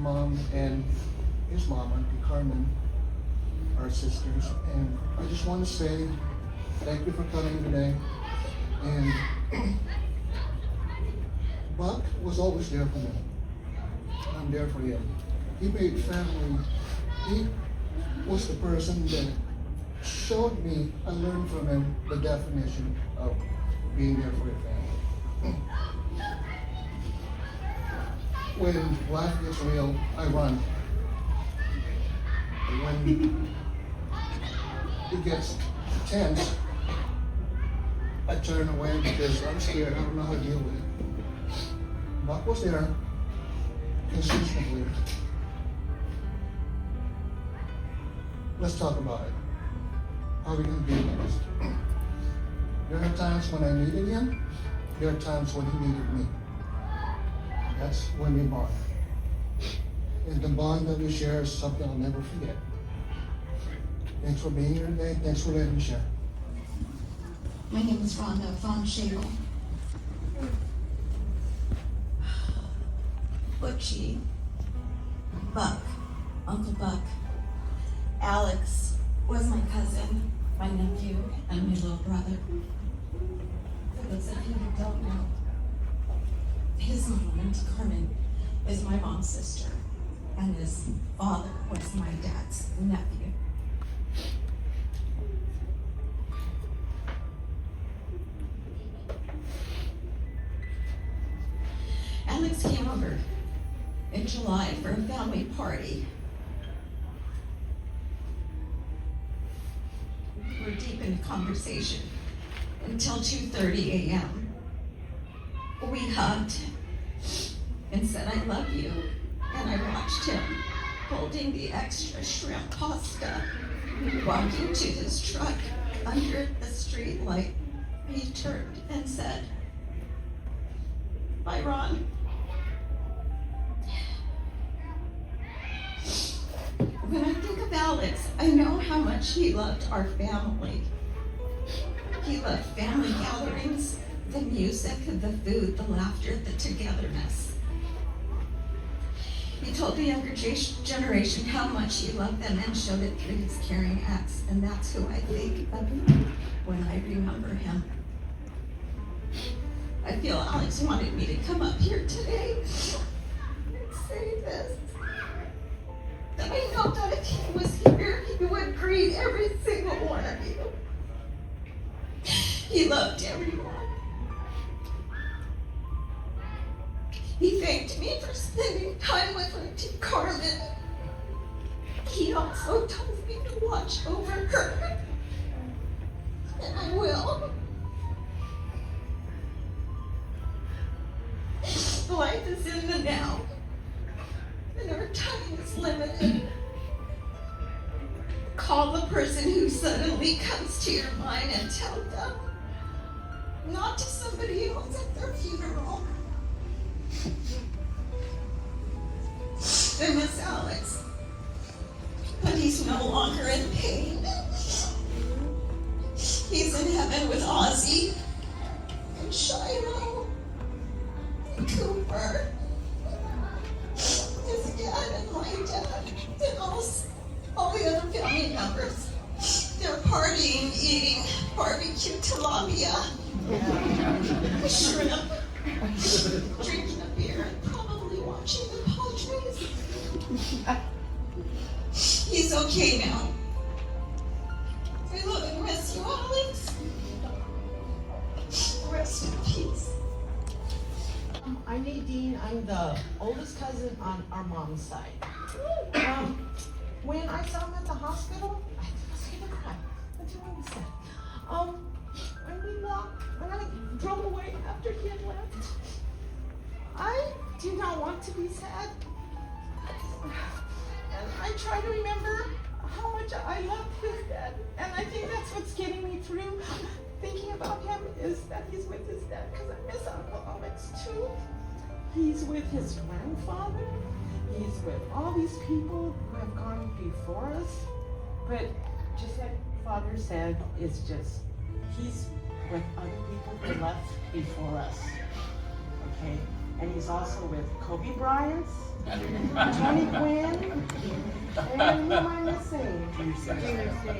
mom and his mom, Auntie Carmen, our sisters. And I just want to say thank you for coming today. And Buck was always there for me. I'm there for him. He made family. He was the person that showed me, I learned from him the definition of being there for your family. When life gets real, I run. When it gets tense, I turn away because I'm scared. I don't know how to deal with it. Buck was there consistently. Let's talk about it. How are we going to do this? There are times when I needed him. There are times when he needed me. That's when we bond. And the bond that we share is something I'll never forget. Thanks for being here today. Thanks for letting me share. My name is Rhonda Von Shagel. Butchie, Buck, Uncle Buck, Alex was my cousin, my nephew, and my little brother. For those of you who don't know, his mom, Auntie Carmen, is my mom's sister, and his father was my dad's nephew. Alex came over in July for a family party. We were deep in conversation until 2:30 a.m. We hugged and said, "I love you." And I watched him holding the extra shrimp pasta, walking to his truck under the street light. He turned and said, "Bye, Ron." When I think of Alex, I know how much he loved our family. He loved family gatherings, the music, the food, the laughter, the togetherness. He told the younger generation how much he loved them and showed it through his caring acts, and that's who I think of when I remember him. I feel Alex wanted me to come up here today and say this. That I know that if he was here, he would greet every single one of you. He loved everyone. He thanked me for spending time with Auntie Carmen. He also told me to watch over her, and I will. Life is in the now, and our time is limited. Call the person who suddenly comes to your mind and tell them, not to somebody else at their funeral. I miss Alex, but he's no longer in pain. He's in heaven with Ozzy and Shiloh and Cooper, his dad and my dad, and all the other family members. They're partying, eating barbecue tilapia, shrimp, drinking a beer, and probably watching the Padres. He's okay now. I love and miss you, Alex. Rest in peace. I'm Nadine. I'm the oldest cousin on our mom's side. When I saw him at the hospital, I was gonna cry. That's what he said. When I drove away after he had left, I did not want to be sad. And I try to remember how much I loved his dad. And I think that's what's getting me through thinking about him, is that he's with his dad, because I miss Uncle Alex too. He's with his grandfather. He's with all these people who have gone before us. But just like Father said, it's just, he's with other people who left before us. Okay? and he's also with Kobe Bryant, Tony Gwynn, and who am I missing?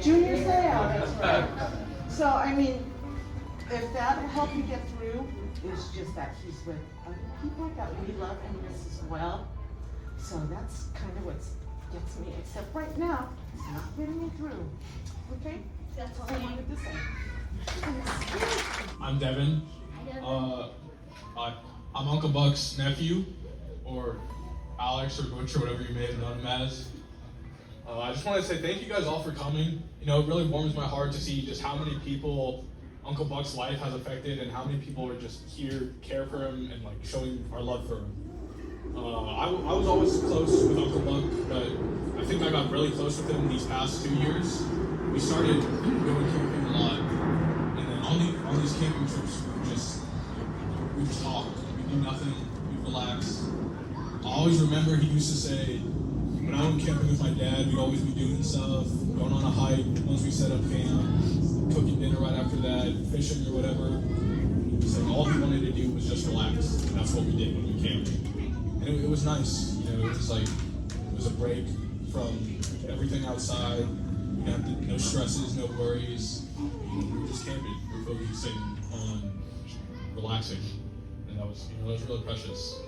Junior Seau, that's right. So, I mean, if that'll help you get through, it's just that he's with people that we love and miss as well. So that's kind of what gets me, except right now, it's not getting me through. Okay? That's all I wanted to say. I'm Devin. I'm Uncle Buck's nephew, or Alex, or Butch, or whatever you may have known him as. I just want to say thank you guys all for coming. You know, it really warms my heart to see just how many people Uncle Buck's life has affected and how many people are just here, care for him, and like showing our love for him. I was always close with Uncle Buck, but I think I got really close with him these past 2 years. We started going camping a lot, and then on these camping trips, we just talk. We do nothing. We relax. I always remember he used to say, when I went camping with my dad, we'd always be doing stuff, going on a hike once we set up camp, cooking dinner right after that, fishing or whatever. It's like all he wanted to do was just relax, and that's what we did when we camped. And it was nice, you know, it was a break from everything outside. You know, no stresses, no worries. We were just camping. We were focusing on relaxing, and that was really precious.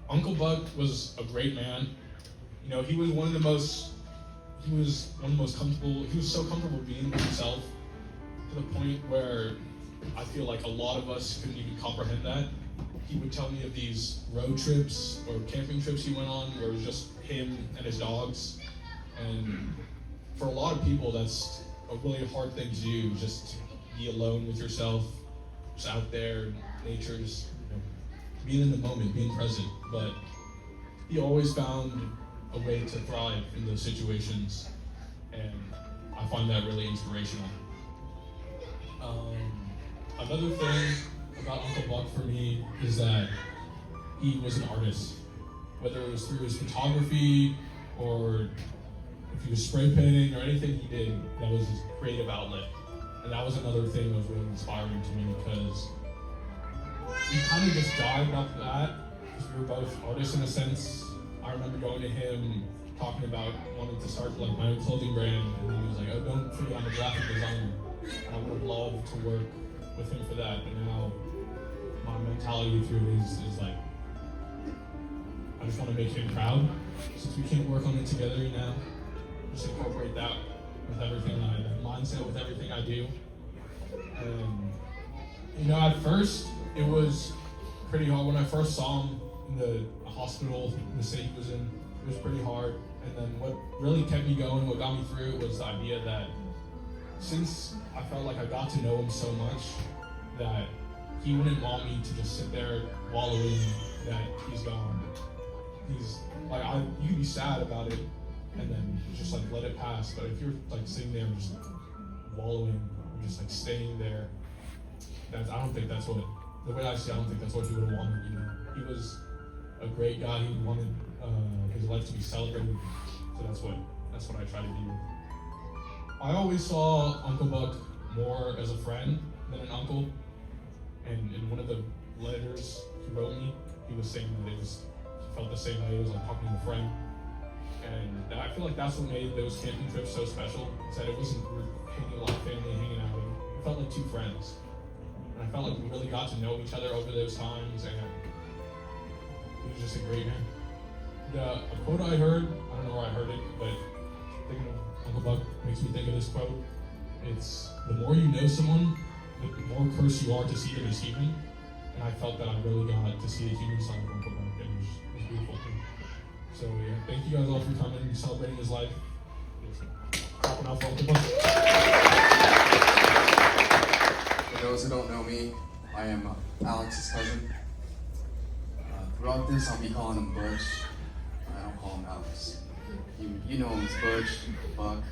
Uncle Buck was a great man. You know, he was one of the most comfortable. He was so comfortable being with himself to the point where I feel like a lot of us couldn't even comprehend that. He would tell me of these road trips or camping trips he went on where it was just him and his dogs. And for a lot of people, that's a really hard thing to do, just to be alone with yourself, just out there, nature, just being in the moment, being present. But he always found a way to thrive in those situations, and I find that really inspirational. Another thing about Uncle Buck for me is that he was an artist, whether it was through his photography or if he was spray painting or anything he did, that was his creative outlet. And that was another thing that was really inspiring to me because we kind of just jived off that because we were both artists in a sense. I remember going to him talking about wanting to start like my own clothing brand, and he was like, "Oh, don't forget I'm a graphic designer." And I would have loved to work with him for that, but now my mentality through it is like, I just want to make him proud. Since we can't work on it together now, just incorporate that with everything that mindset with everything I do. And you know, at first it was pretty hard. When I first saw him in the hospital, in the state he was in, it was pretty hard. And then what really kept me going, what got me through it, was the idea that since I felt like I got to know him so much, that he wouldn't want me to just sit there wallowing that he's gone. He's like, you'd be sad about it and then just like let it pass. But if you're like sitting there just wallowing, or just like staying there, I don't think that's what, the way I see it, I don't think that's what he would have wanted, you know. He was a great guy. He wanted his life to be celebrated. So that's what I try to do. I always saw Uncle Buck more as a friend than an uncle. And in one of the letters he wrote me, he was saying that he felt the same way. It was like talking to a friend. And I feel like that's what made those camping trips so special, is that it wasn't a lot of family hanging out. It felt like two friends. And I felt like we really got to know each other over those times, and he was just a great man. A quote I heard, I don't know where I heard it, but thinking of Uncle Buck makes me think of this quote. It's, the more you know someone, the more cursed you are to see them as human. And I felt that I really got to see the human side of Uncle Buck, and it was beautiful too. So yeah, thank you guys all for coming and celebrating his life. Clapping out for Uncle Buck. For those who don't know me, I am Alex's cousin. Throughout this, I'll be calling him Butch. I don't call him Alex. You know him as Butch, Buck.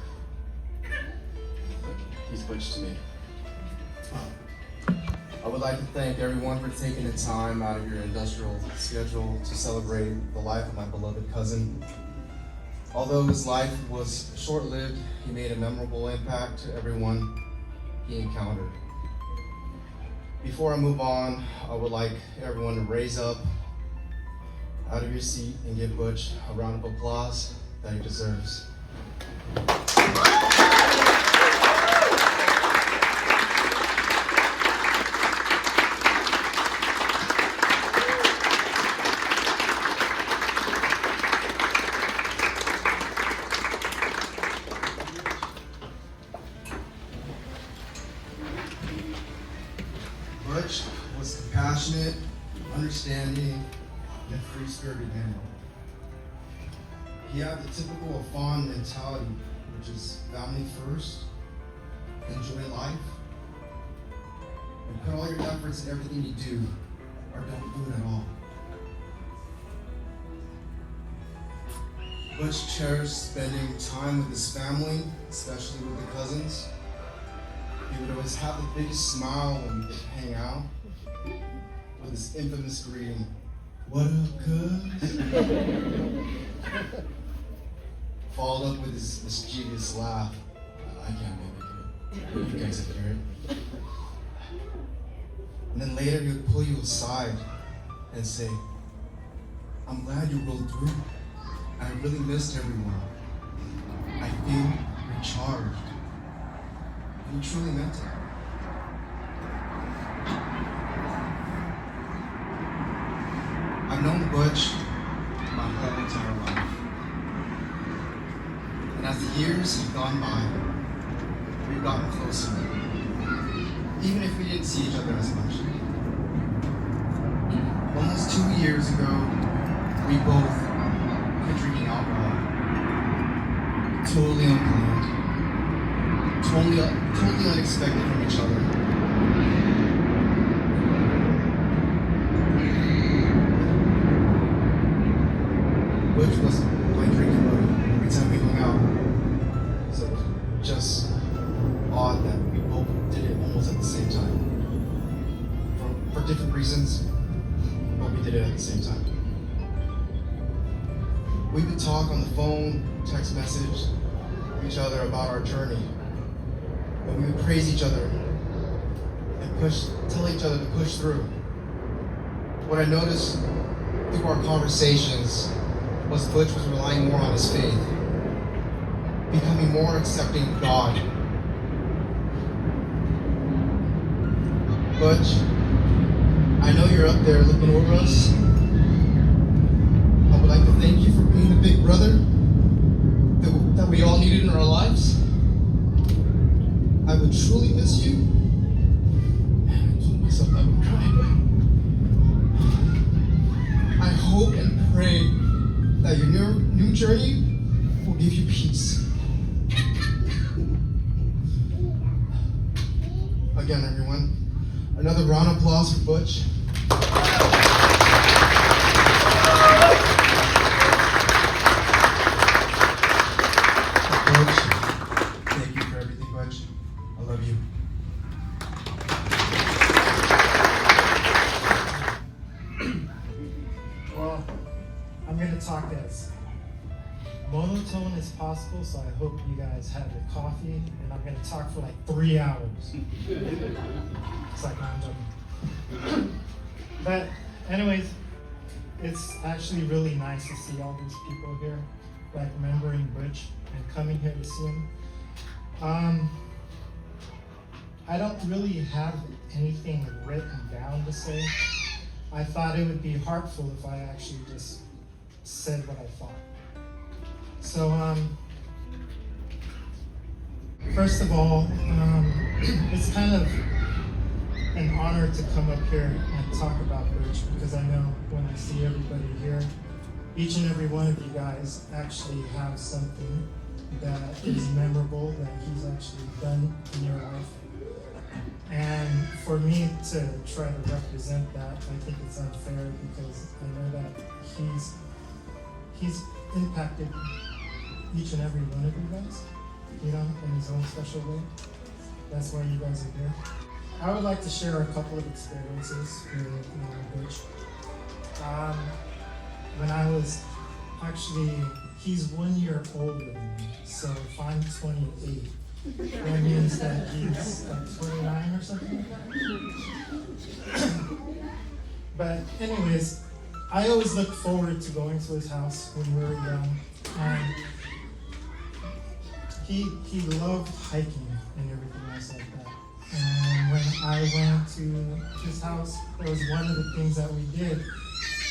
He's Butch to me. I would like to thank everyone for taking the time out of your industrial schedule to celebrate the life of my beloved cousin. Although his life was short-lived, he made a memorable impact to everyone he encountered. Before I move on, I would like everyone to raise up out of your seat and give Butch a round of applause that he deserves. Butch was compassionate, understanding, and a free-spirited man. He had the typical Afan mentality, which is family first, enjoy life, and put all your efforts in everything you do, or don't do it at all. Butch cherished spending time with his family, especially with the cousins. He would always have the biggest smile when we would hang out, with his infamous greeting, "What up, cuz?" Followed up with his mischievous laugh. I can't make it. You guys can hear it. And then later he would pull you aside and say, "I'm glad you rolled through. I really missed everyone. I feel recharged." And he truly meant it. I've known Butch my whole entire life. And as the years have gone by, we've gotten closer, even if we didn't see each other as much. Almost 2 years ago, we both quit drinking alcohol. Totally unplanned. Totally unexpected from each other. Butch was my drinking buddy every time we hung out. So it was just odd that we both did it almost at the same time. For different reasons, but we did it at the same time. We would talk on the phone, text message each other about our journey. And we would praise each other and tell each other to push through. What I noticed through our conversations was Butch was relying more on his faith, becoming more accepting of God. Butch, I know you're up there looking over us. I would like to thank you for being the big brother that we all needed in our lives. I would truly miss you. And I told myself I would cry. I hope and pray that your new journey will give you peace. Again, everyone, another round of applause for Butch. Butch, thank you for everything, Butch. I love you. Well, I'm going to talk as monotone as possible, so I hope you guys have your coffee, and I'm going to talk for like 3 hours. It's like, I'm joking. But anyways, it's actually really nice to see all these people here, like remembering Butch and coming here to see him. I don't really have anything written down to say. I thought it would be heartful if I actually just said what I thought. So, first of all, it's kind of an honor to come up here and talk about Butch, because I know when I see everybody here, each and every one of you guys actually have something that is memorable that he's actually done in your life. And for me to try to represent that, I think it's unfair, because I know that he's impacted each and every one of you guys, you know, in his own special way. That's why you guys are here. I would like to share a couple of experiences with Butch. When I was he's 1 year older than me, so if I'm 28, That means that he's like 29 or something like that. But anyways, I always looked forward to going to his house when we were young. And he loved hiking and everything else like that. And when I went to his house, that was one of the things that we did,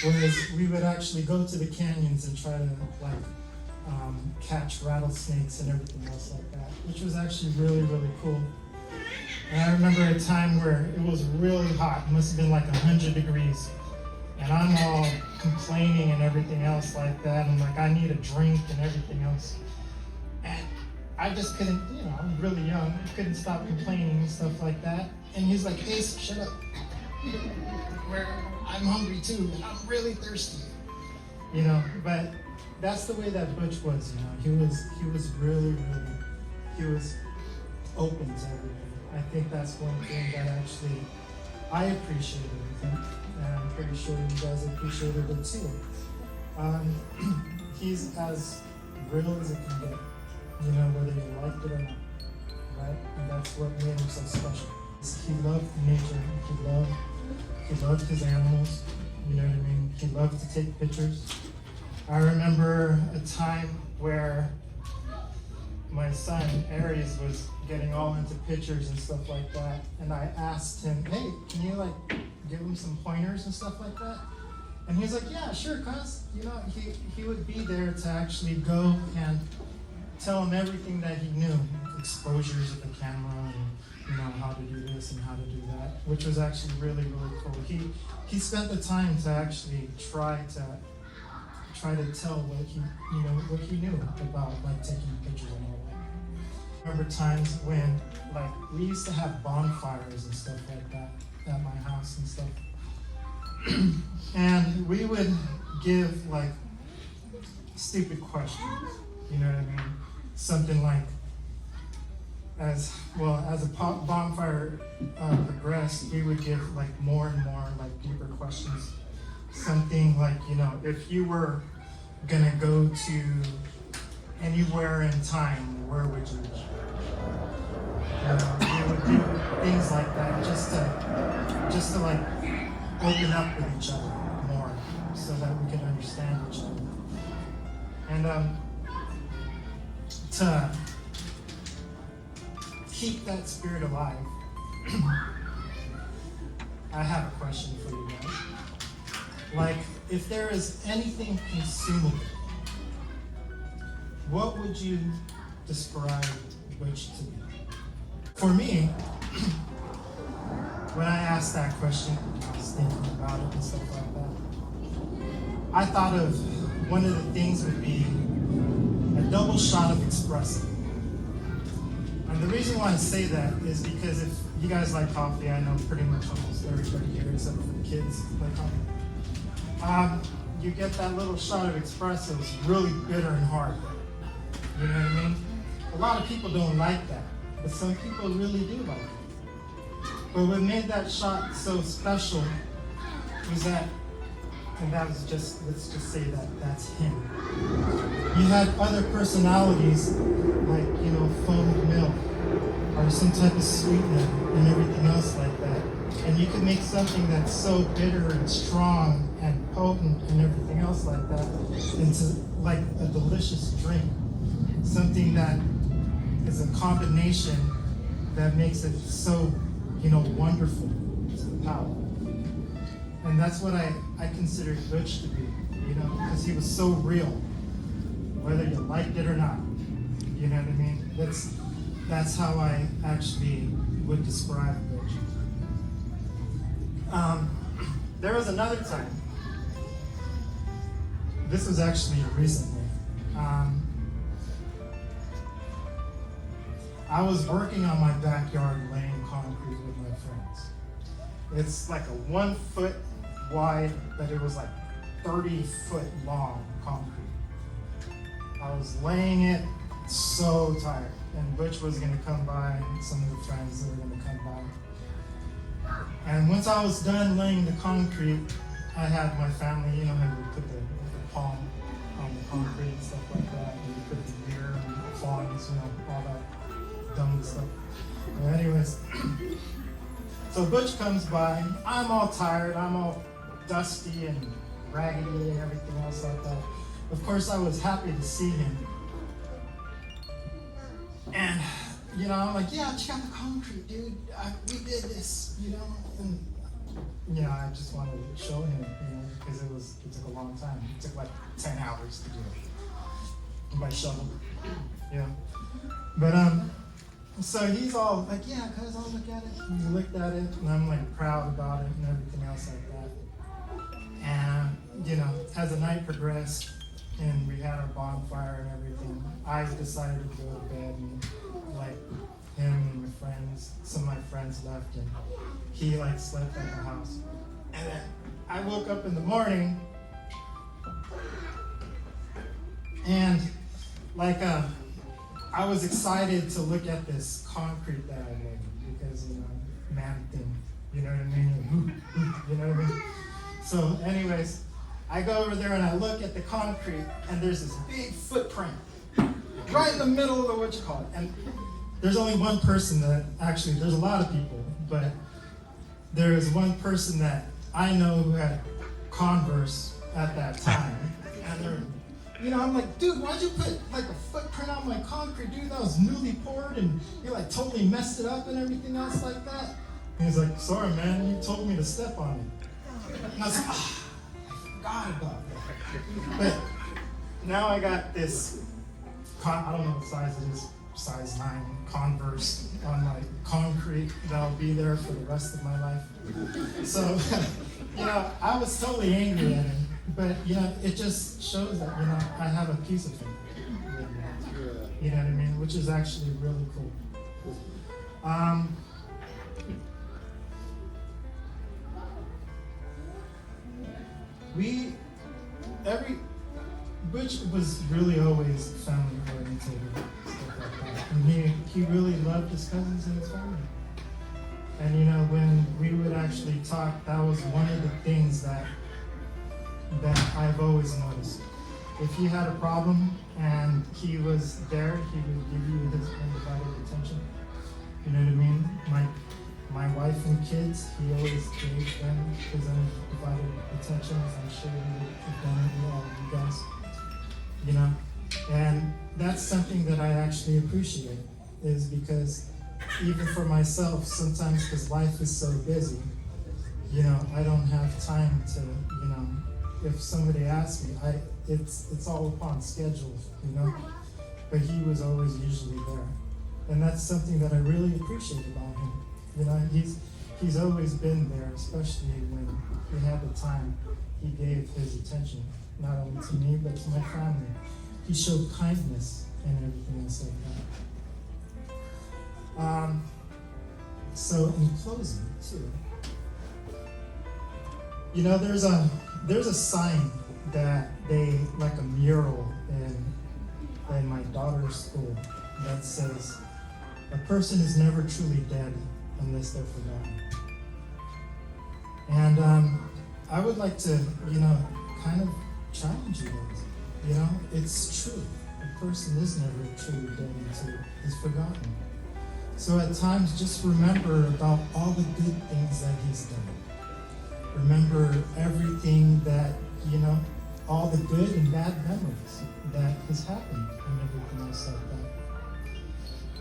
was we would actually go to the canyons and try to catch rattlesnakes and everything else like that, which was actually really, really cool. And I remember a time where it was really hot, it must have been like 100 degrees. And I'm all complaining and everything else like that. And like, I need a drink and everything else. And I just couldn't, I'm really young, couldn't stop complaining and stuff like that. And he's like, Ace, shut up. I'm hungry too, and I'm really thirsty. But that's the way that Butch was, He was really, he was open to everything. I think that's one thing that actually I appreciated with him, and I'm pretty sure you guys appreciated it too. He's as real as it can get, whether you liked it or not, right? And that's what made him so special. He loved nature, he loved his animals, you know what I mean? He loved to take pictures. I remember a time where my son, Aries, was getting all into pictures and stuff like that, and I asked him, hey, can you give him some pointers and stuff like that? And he's like, yeah, sure, cuz. He would be there to actually go and tell him everything that he knew, exposures of the camera and how to do this and how to do that, which was actually really, really cool. He spent the time to actually try to tell what he knew about taking pictures and all that. I remember times when we used to have bonfires and stuff like that at my house and stuff. And we would give stupid questions, you know what I mean? Something like, as a bonfire progressed, we would give more and more deeper questions. Something like, if you were gonna go to anywhere in time, where would you go? We would do things like that just to open up with each other more, so that we could understand each other. And to keep that spirit alive, I have a question for you guys. If there is anything consumable, what would you describe Butch to be? For me, when I asked that question, I was thinking about it and stuff like that. I thought of one of the things would be a double shot of espresso. And the reason why I say that is because if you guys like coffee, I know pretty much almost everybody here except for the kids like coffee. You get that little shot of espresso, it's really bitter and hard. You know what I mean? A lot of people don't like that, but some people really do like it. But what made that shot so special was that, and that was just, let's just say that that's him. You had other personalities like, foamed milk or some type of sweetener and everything else like that. And you could make something that's so bitter and strong and potent and everything else like that into a delicious drink. Something that is a combination that makes it so, wonderful to the palate. And that's what I considered Butch to be, because he was so real, whether you liked it or not. You know what I mean? That's how I actually would describe Butch. There was another time. This was actually recently. I was working on my backyard laying concrete with my friends. It's like a 1 foot wide, but it was 30 foot long concrete. I was laying it, so tired. And Butch was gonna come by, and some of the friends that were gonna come by. And once I was done laying the concrete, I had my family, how we put the palm on the concrete and stuff like that. And we put the beer and the fawns, all that dumb So Butch comes by, I'm all tired, I'm all dusty and raggedy and everything else like that. Of course, I was happy to see him. And, you know, I'm like, yeah, check out the concrete, dude. We did this, you know? And, you know, I just wanted to show him, you know, because it took a long time. It took like 10 hours to do it by shovel, you know? But, so he's all like, yeah, cuz I'll look at it. And we looked at it, and I'm like proud about it and everything else like that. And, you know, as the night progressed and we had our bonfire and everything, I decided to go to bed, and like him and my friends, some of my friends left, and he like slept at the house. And then I woke up in the morning and like I was excited to look at this concrete that I made because, you know, man thing, you know what I mean? You know what I mean? So anyways, I go over there and I look at the concrete, and there's this big footprint right in the middle of the what you call it. And there's only one person that, actually there's a lot of people, but there's one person that I know who had Converse at that time. And they're, you know, I'm like, dude, why'd you put like a footprint on my concrete, dude? That was newly poured, and you like totally messed it up and everything else like that. And he's like, sorry, man, you told me to step on it. And I was like, I forgot about that. But now I got this, I don't know what size it is, size 9 Converse on my concrete that'll be there for the rest of my life. So, you know, I was totally angry at him. But, you know, it just shows that, you know, I have a piece of him. You know what I mean? Which is actually really cool. Butch was really always family oriented and stuff like that. And he really loved his cousins and his family. And, you know, when we would actually talk, that was one of the things that I've always noticed. If he had a problem and he was there, he would give you his undivided attention. You know what I mean? My wife and kids, he always gave them his undivided attention, as I'm sure he would have done it with all of you guys. You know? And that's something that I actually appreciate, is because even for myself, sometimes because life is so busy, you know, I don't have time to, you know, if somebody asks me, it's all upon schedule, you know? But he was always usually there. And that's something that I really appreciate about him. You know, he's always been there, especially when he had the time. He gave his attention, not only to me, but to my family. He showed kindness and everything else like that. So in closing, too, you know, there's a sign that they, like a mural in my daughter's school, that says, a person is never truly dead unless they're forgotten. And I would like to, you know, kind of challenge you guys. You know, it's true. A person is never truly dead until he's forgotten. So at times, just remember about all the good things that he's done. Remember everything that, you know, all the good and bad memories that has happened and everything else like that.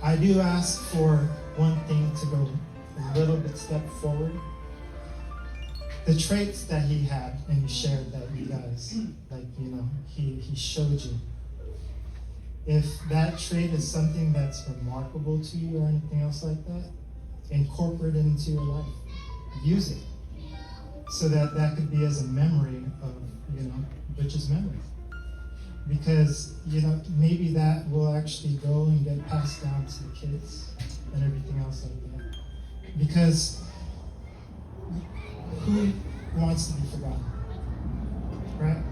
I do ask for one thing to go a little bit step forward. The traits that he had and he shared that you guys, like, you know, he showed you. If that trait is something that's remarkable to you or anything else like that, incorporate it into your life. Use it. So that could be as a memory of, you know, Butch's memory. Because, you know, maybe that will actually go and get passed down to the kids and everything else like that. Because who wants to be forgotten? Right?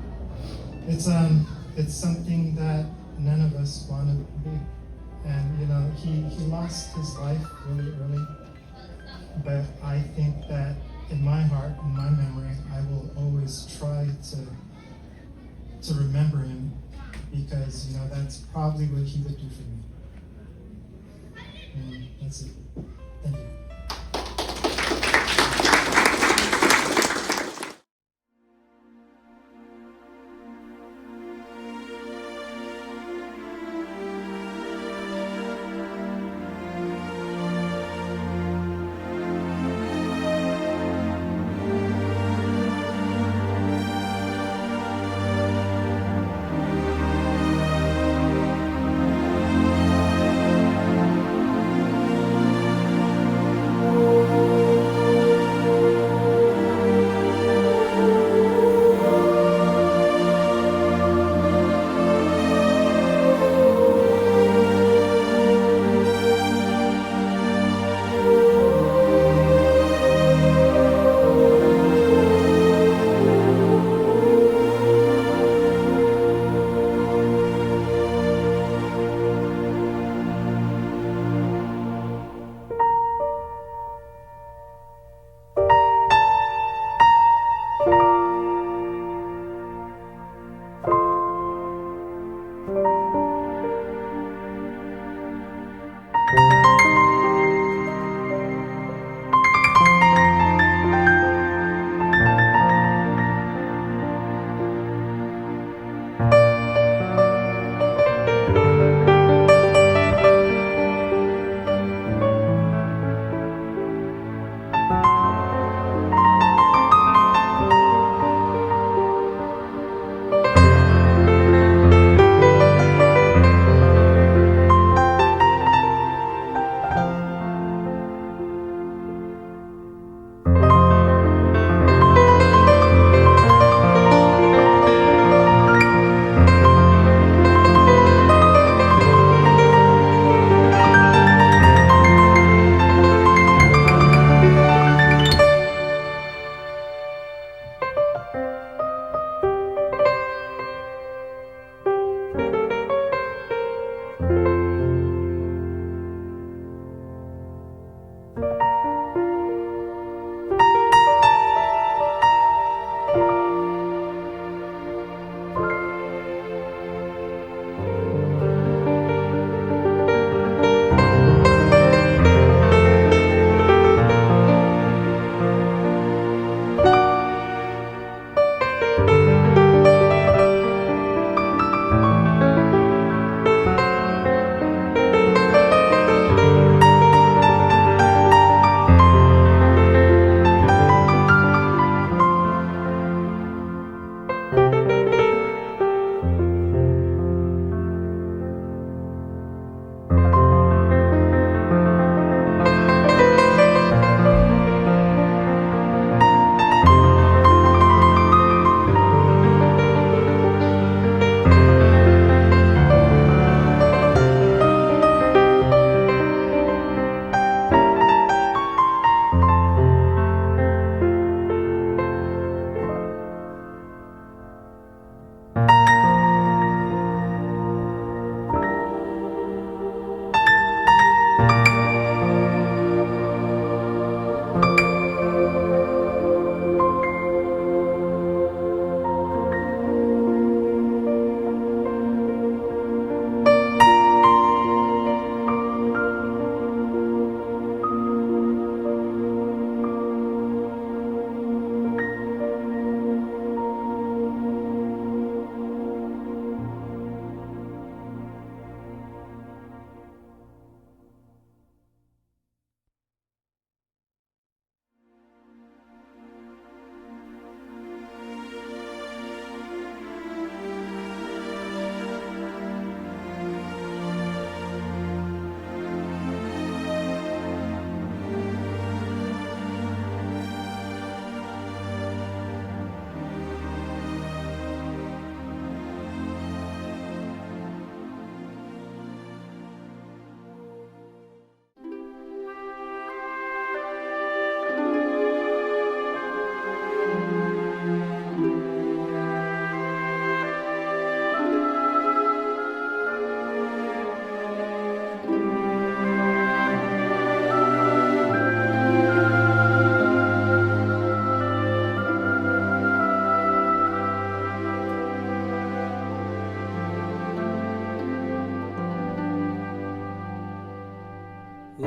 It's something that none of us want to be. And, you know, he lost his life really early. But I think that in my heart, in my memory, I will always try to remember him, because, you know, that's probably what he would do for me. And that's it. Thank you.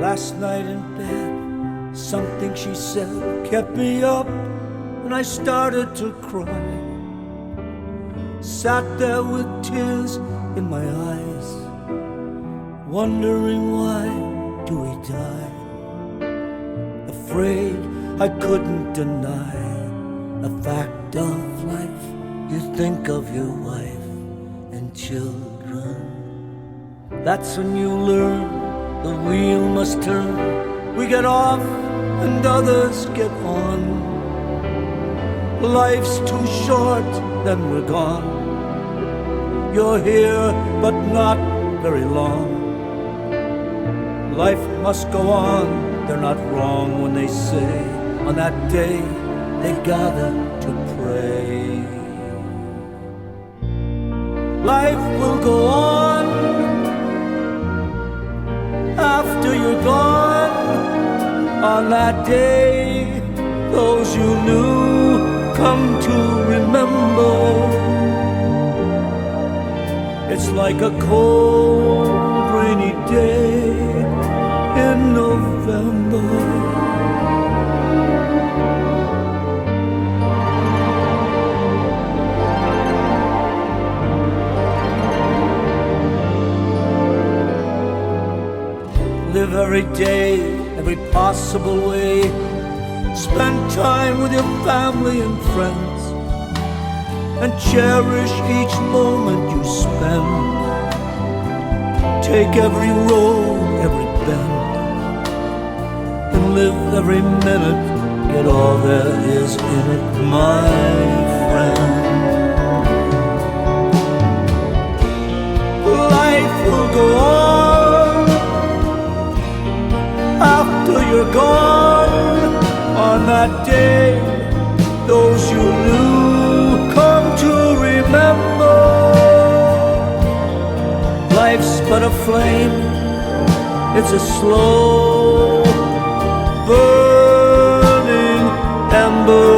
Last night in bed, something she said kept me up, and I started to cry. Sat there with tears in my eyes, wondering why do we die? Afraid I couldn't deny the fact of life. You think of your wife and children. That's when you learn the wheel must turn. We get off and others get on. Life's too short, then we're gone. You're here, but not very long. Life must go on. They're not wrong when they say on that day they gather to pray. Life will go on after you're gone. On that day, those you knew come to remember. It's like a cold, rainy day in November. Live every day, every possible way. Spend time with your family and friends, and cherish each moment you spend. Take every road, every bend, and live every minute. Get all there is in it, my friend. Life will go on after you're gone. On that day, those you knew come to remember. Life's but a flame, it's a slow burning ember.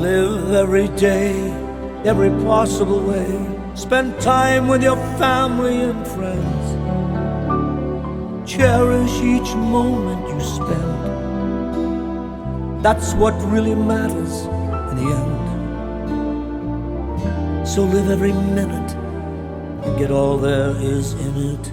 Live every day, every possible way. Spend time with your family and friends. Cherish each moment you spend. That's what really matters in the end. So live every minute and get all there is in it.